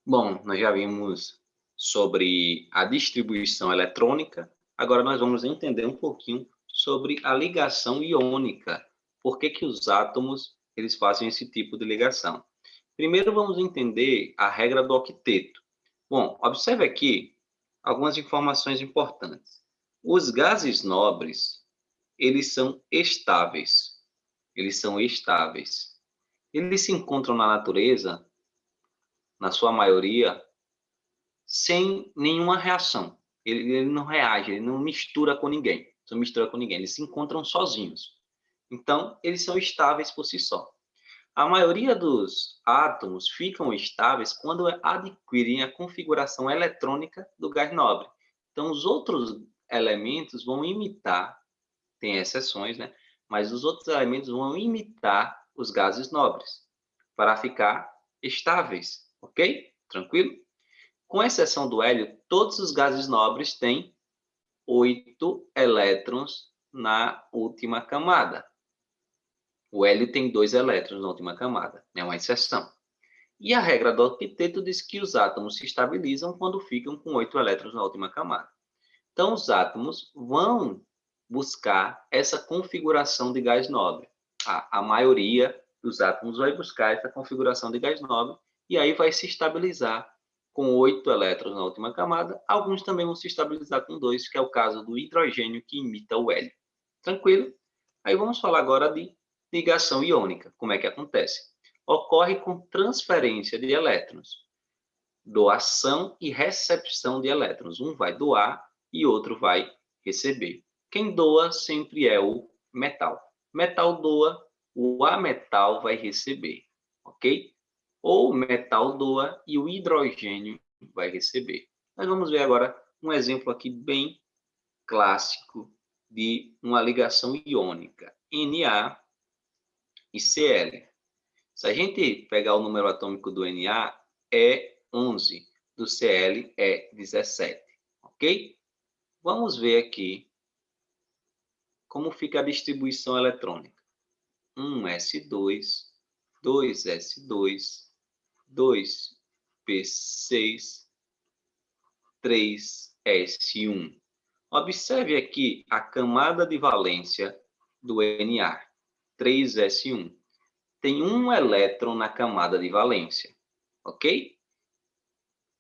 Bom, nós já vimos sobre a distribuição eletrônica, agora nós vamos entender um pouquinho sobre a ligação iônica. Por que que os átomos eles fazem esse tipo de ligação? Primeiro vamos entender a regra do octeto. Bom, observe aqui algumas informações importantes. Os gases nobres, eles são estáveis. Eles são estáveis. Eles se encontram na natureza, na sua maioria, sem nenhuma reação. Ele não reage, ele não mistura com ninguém. Não mistura com ninguém, eles se encontram sozinhos. Então, eles são estáveis por si só. A maioria dos átomos ficam estáveis quando adquirem a configuração eletrônica do gás nobre. Então, os outros elementos vão imitar, tem exceções, né? Mas os outros elementos vão imitar os gases nobres para ficar estáveis, ok? Tranquilo? Com exceção do hélio, todos os gases nobres têm 8 elétrons na última camada. O hélio tem 2 elétrons na última camada, é uma exceção. E a regra do octeto diz que os átomos se estabilizam quando ficam com 8 elétrons na última camada. Então, os átomos vão buscar essa configuração de gás nobre. A maioria dos átomos vai buscar essa configuração de gás nobre e aí vai se estabilizar com 8 elétrons na última camada. Alguns também vão se estabilizar com 2, que é o caso do hidrogênio, que imita o hélio. Tranquilo? Aí vamos falar agora de ligação iônica. Como é que acontece? Ocorre com transferência de elétrons, doação e recepção de elétrons. Um vai doar e outro vai receber. Quem doa sempre é o metal. Metal doa, o ametal vai receber, ok? Ou o metal doa e o hidrogênio vai receber. Nós vamos ver agora um exemplo aqui bem clássico de uma ligação iônica, Na e Cl. Se a gente pegar o número atômico do Na, é 11, do Cl é 17, ok? Vamos ver aqui como fica a distribuição eletrônica. 1s2, 2s2, 2p6, 3s1. Observe aqui a camada de valência do Na, 3s1. Tem um elétron na camada de valência, ok?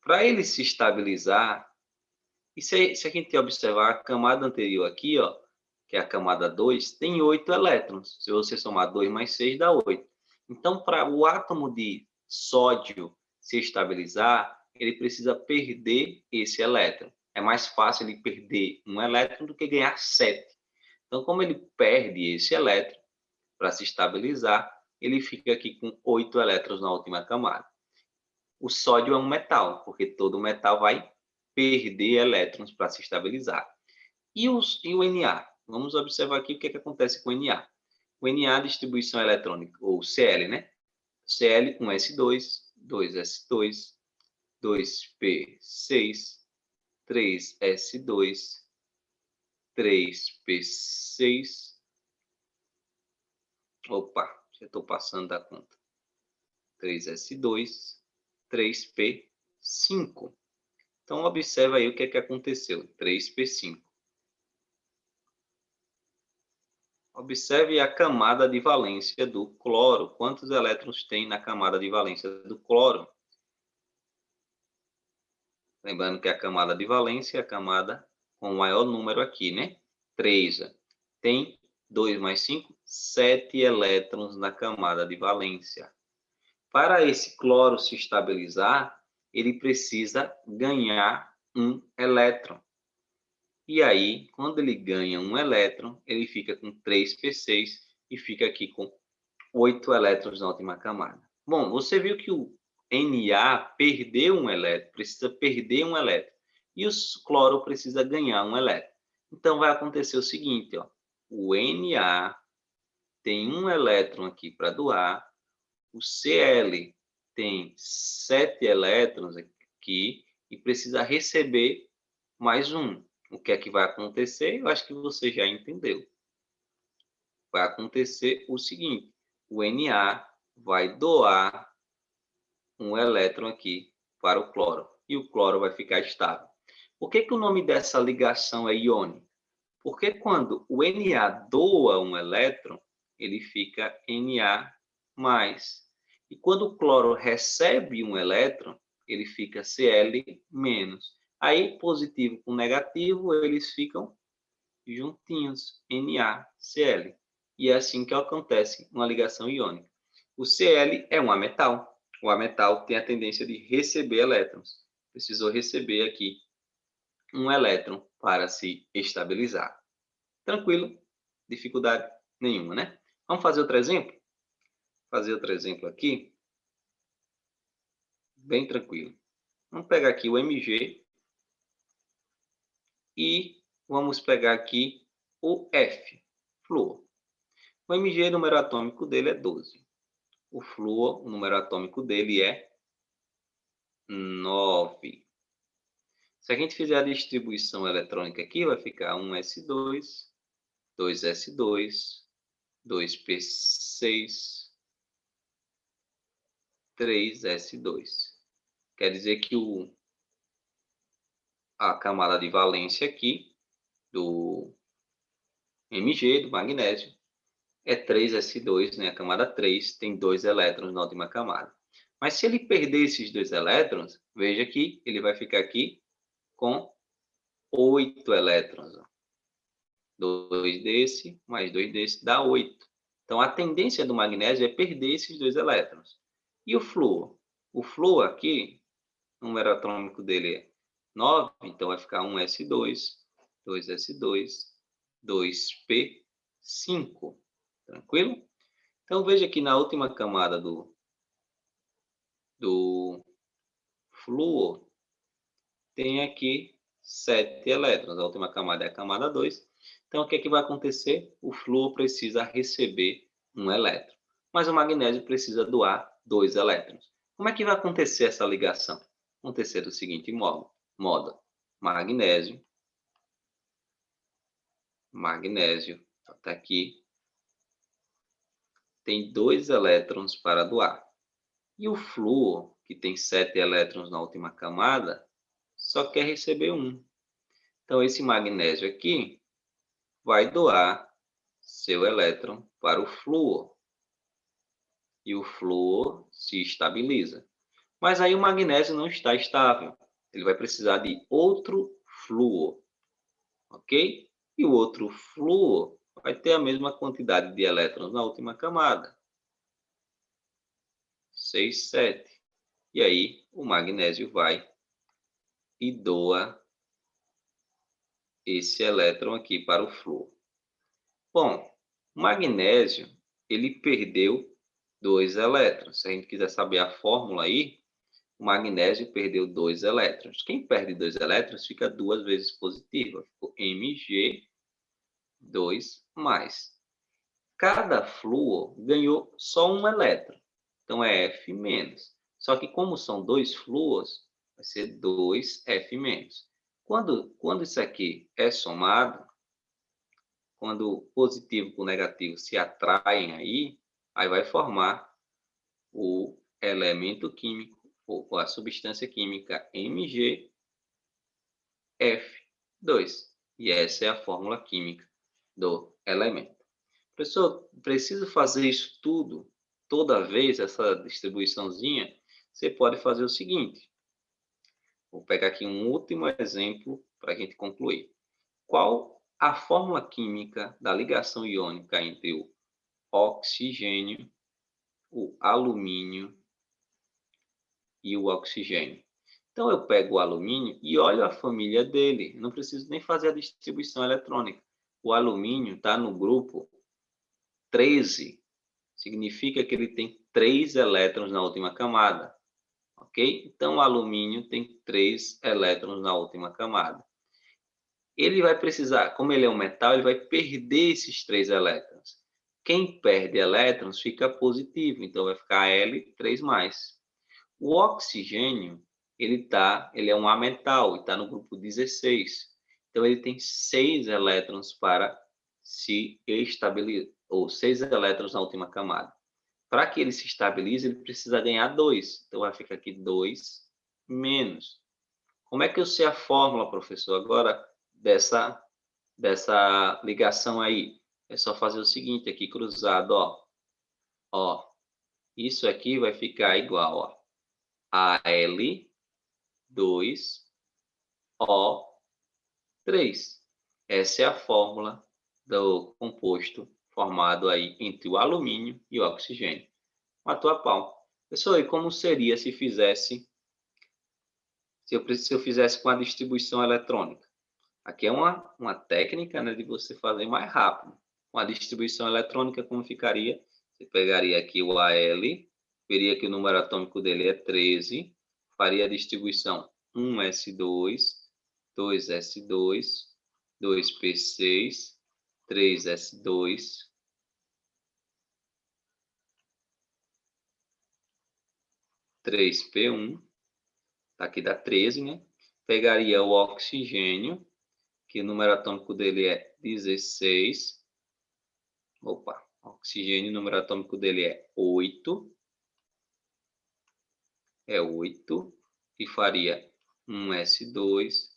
Para ele se estabilizar, e se a gente observar a camada anterior aqui, ó, que é a camada 2, tem 8 elétrons. Se você somar 2 mais 6, dá 8. Então, para o átomo de sódio se estabilizar, ele precisa perder esse elétron. É mais fácil ele perder um elétron do que ganhar 7. Então, como ele perde esse elétron, para se estabilizar, ele fica aqui com 8 elétrons na última camada. O sódio é um metal, porque todo metal vai perder elétrons para se estabilizar. E o Na? Vamos observar aqui o que acontece com o Na. O Na, distribuição eletrônica, ou Cl, né? Cl, 1s2, 2s2, 2p6, 3s2, 3p6. Opa, já estou passando da conta. 3s2, 3p5. Então, observa aí o que aconteceu. 3p5. Observe a camada de valência do cloro. Quantos elétrons tem na camada de valência do cloro? Lembrando que a camada de valência é a camada com o maior número aqui, né? 3. Tem 2 mais 5, 7 elétrons na camada de valência. Para esse cloro se estabilizar, ele precisa ganhar um elétron. E aí, quando ele ganha um elétron, ele fica com 3p6 e fica aqui com 8 elétrons na última camada. Bom, você viu que o Na perdeu um elétron, precisa perder um elétron. E o cloro precisa ganhar um elétron. Então, vai acontecer o seguinte, ó. O Na tem um elétron aqui para doar. O Cl tem 7 elétrons aqui e precisa receber mais um. O que é que vai acontecer? Eu acho que você já entendeu. Vai acontecer o seguinte: o Na vai doar um elétron aqui para o cloro. E o cloro vai ficar estável. Por que o nome dessa ligação é iônica? Porque quando o Na doa um elétron, ele fica Na+. E quando o cloro recebe um elétron, ele fica Cl-. Aí, positivo com negativo, eles ficam juntinhos, NaCl. E é assim que acontece uma ligação iônica. O Cl é um ametal. O ametal tem a tendência de receber elétrons. Precisou receber aqui um elétron para se estabilizar. Tranquilo? Dificuldade nenhuma, né? Vamos fazer outro exemplo? Fazer outro exemplo aqui. Bem tranquilo. Vamos pegar aqui o Mg e vamos pegar aqui o F, flúor. O Mg, o número atômico dele é 12. O flúor, o número atômico dele é 9. Se a gente fizer a distribuição eletrônica aqui, vai ficar 1s2, 2s2, 2p6, 3s2. Quer dizer que a camada de valência aqui do Mg, do magnésio, é 3s2, né? A camada 3 tem 2 elétrons na última camada. Mas se ele perder esses 2 elétrons, veja que ele vai ficar aqui com 8 elétrons. 2 desse mais 2 desse dá 8. Então, a tendência do magnésio é perder esses 2 elétrons. E o flúor? O flúor aqui, o número atômico dele é 9, então vai ficar 1s2, 2s2, 2p5. Tranquilo? Então, veja que na última camada do flúor, tem aqui 7 elétrons. A última camada é a camada 2. Então, o que é que vai acontecer? O flúor precisa receber um elétron. Mas o magnésio precisa doar 2 elétrons. Como é que vai acontecer essa ligação? Vai acontecer do seguinte modo. Magnésio, está aqui, tem 2 elétrons para doar. E o flúor, que tem 7 elétrons na última camada, só quer receber 1. Então, esse magnésio aqui vai doar seu elétron para o flúor. E o flúor se estabiliza. Mas aí o magnésio não está estável. Ele vai precisar de outro flúor. Ok? E o outro flúor vai ter a mesma quantidade de elétrons na última camada. 6, 7. E aí o magnésio vai e doa esse elétron aqui para o flúor. Bom, o magnésio, ele perdeu 2 elétrons. Se a gente quiser saber a fórmula aí, o magnésio perdeu 2 elétrons. Quem perde 2 elétrons fica 2 vezes positivo. Ficou Mg2+. Cada flúor ganhou só um elétron. Então é F-. Só que como são 2 flúors, vai ser 2F-. Quando isso aqui é somado, quando o positivo com o negativo se atraem aí vai formar o elemento químico, ou a substância química MgF2. E essa é a fórmula química do elemento. Professor, preciso fazer isso tudo, toda vez, essa distribuiçãozinha? Você pode fazer o seguinte. Vou pegar aqui um último exemplo para a gente concluir. Qual a fórmula química da ligação iônica entre o oxigênio, o alumínio e o oxigênio? Então, eu pego o alumínio e olho a família dele. Não preciso nem fazer a distribuição eletrônica. O alumínio está no grupo 13. Significa que ele tem 3 elétrons na última camada. Ok? Então, o alumínio tem 3 elétrons na última camada. Ele vai precisar, como ele é um metal, ele vai perder esses 3 elétrons. Quem perde elétrons fica positivo, então vai ficar L3+. O oxigênio, ele é um ametal, está no grupo 16. Então, ele tem 6 elétrons para se estabilizar, ou 6 elétrons na última camada. Para que ele se estabilize, ele precisa ganhar 2. Então, vai ficar aqui 2-. menos. Como é que eu sei a fórmula, professor, agora dessa ligação aí? É só fazer o seguinte aqui, cruzado, ó. Ó, isso aqui vai ficar igual, ó, Al2O3. Essa é a fórmula do composto formado aí entre o alumínio e o oxigênio. Matou a pau. Pessoal, e como seria se eu fizesse com a distribuição eletrônica? Aqui é uma técnica, né, de você fazer mais rápido. Com a distribuição eletrônica, como ficaria? Você pegaria aqui o Al, veria que o número atômico dele é 13, faria a distribuição 1s2, 2s2, 2p6, 3s2, 3p1, aqui dá 13, né? Pegaria o oxigênio, que o número atômico dele é 16. Opa, oxigênio, o número atômico dele é 8. É 8. E faria 1s2,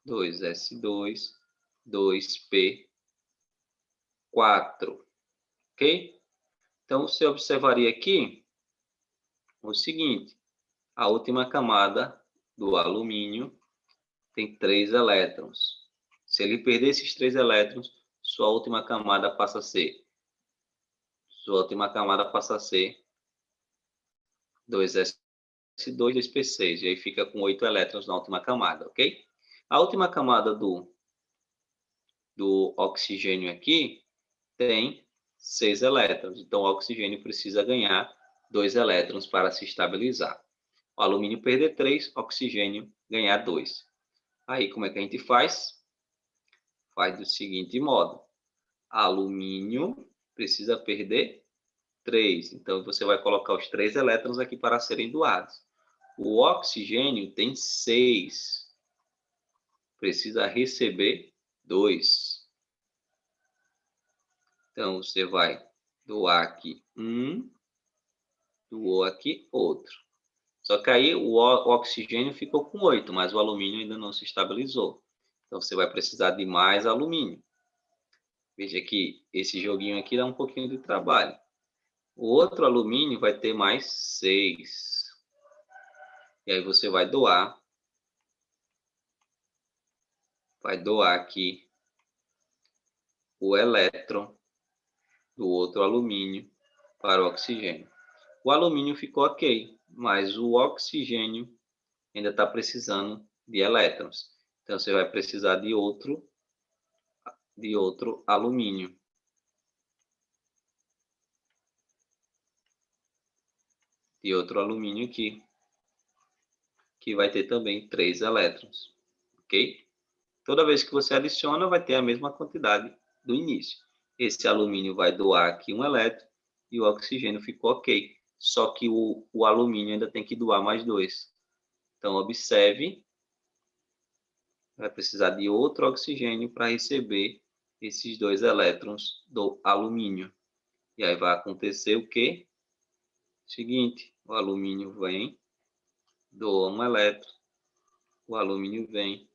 2s2, 2p4. Ok? Então, você observaria aqui o seguinte. A última camada do alumínio tem 3 elétrons. Se ele perder esses 3 elétrons, sua última camada passa a ser 2s2, 2p6. E aí fica com 8 elétrons na última camada, ok? A última camada do oxigênio aqui tem 6 elétrons. Então, o oxigênio precisa ganhar 2 elétrons para se estabilizar. O alumínio perder 3, oxigênio ganhar 2. Aí, como é que a gente faz? Faz do seguinte modo. Alumínio precisa perder 3. Então, você vai colocar os 3 elétrons aqui para serem doados. O oxigênio tem 6. Precisa receber 2. Então, você vai doar aqui 1, doou aqui outro. Só que aí o oxigênio ficou com 8, mas o alumínio ainda não se estabilizou. Então, você vai precisar de mais alumínio. Veja que esse joguinho aqui dá um pouquinho de trabalho. O outro alumínio vai ter mais 6. E aí você vai doar. Vai doar aqui o elétron do outro alumínio para o oxigênio. O alumínio ficou ok, mas o oxigênio ainda está precisando de elétrons. Então, você vai precisar de outro alumínio. De outro alumínio aqui, que vai ter também 3 elétrons, ok? Toda vez que você adiciona, vai ter a mesma quantidade do início. Esse alumínio vai doar aqui um elétron e o oxigênio ficou ok. Só que o alumínio ainda tem que doar mais 2. Então, observe, vai precisar de outro oxigênio para receber esses 2 elétrons do alumínio. E aí vai acontecer o quê? Seguinte, o alumínio vem, doa um elétron, o alumínio vem,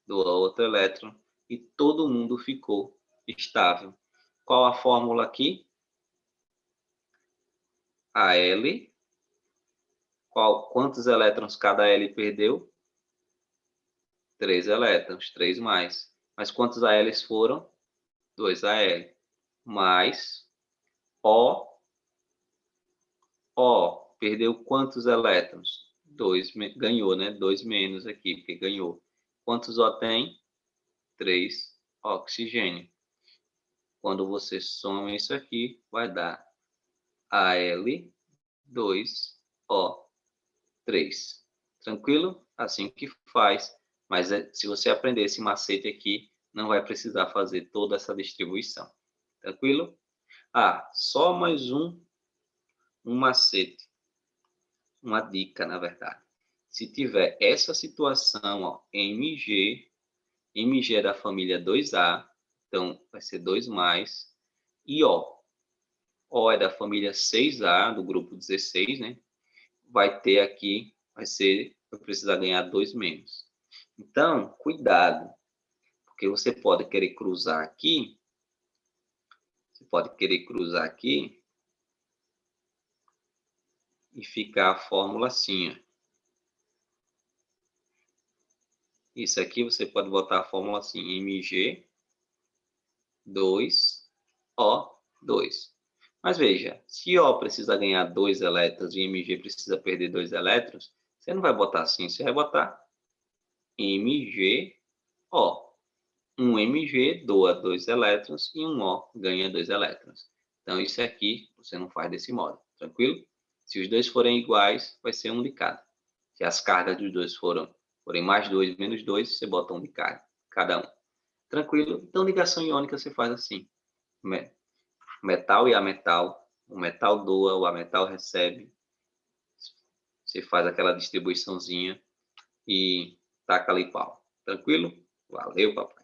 doa outro elétron e todo mundo ficou estável. Qual a fórmula aqui? Al. Quantos elétrons cada L perdeu? 3 elétrons, 3 mais. Mas quantos ALs foram? 2 Al. Mais O perdeu quantos elétrons? 2, ganhou, né? 2 menos aqui, porque ganhou. Quantos O tem? 3 oxigênio. Quando você soma isso aqui, vai dar Al2O3. Tranquilo? Assim que faz. Mas se você aprender esse macete aqui, não vai precisar fazer toda essa distribuição. Tranquilo? Ah, só mais um macete. Uma dica, na verdade. Se tiver essa situação, ó, Mg é da família 2A, então vai ser 2 mais, e O é da família 6A, do grupo 16, né? Vai ter aqui, vai ser vai precisar ganhar 2 menos. Então, cuidado, porque você pode querer cruzar aqui, e ficar a fórmula assim, ó. Isso aqui você pode botar a fórmula assim, Mg2O2. Mas veja, se O precisa ganhar 2 elétrons e Mg precisa perder 2 elétrons, você não vai botar assim, você vai botar MgO. Um Mg doa 2 elétrons e um O ganha 2 elétrons. Então, isso aqui você não faz desse modo, tranquilo? Se os dois forem iguais, vai ser um de cada. Se as cargas dos dois forem mais 2 menos 2, você bota um de cada um. Tranquilo? Então, ligação iônica você faz assim. Metal e ametal. O metal doa, o ametal recebe. Você faz aquela distribuiçãozinha e taca ali pau. Tranquilo? Valeu, papai.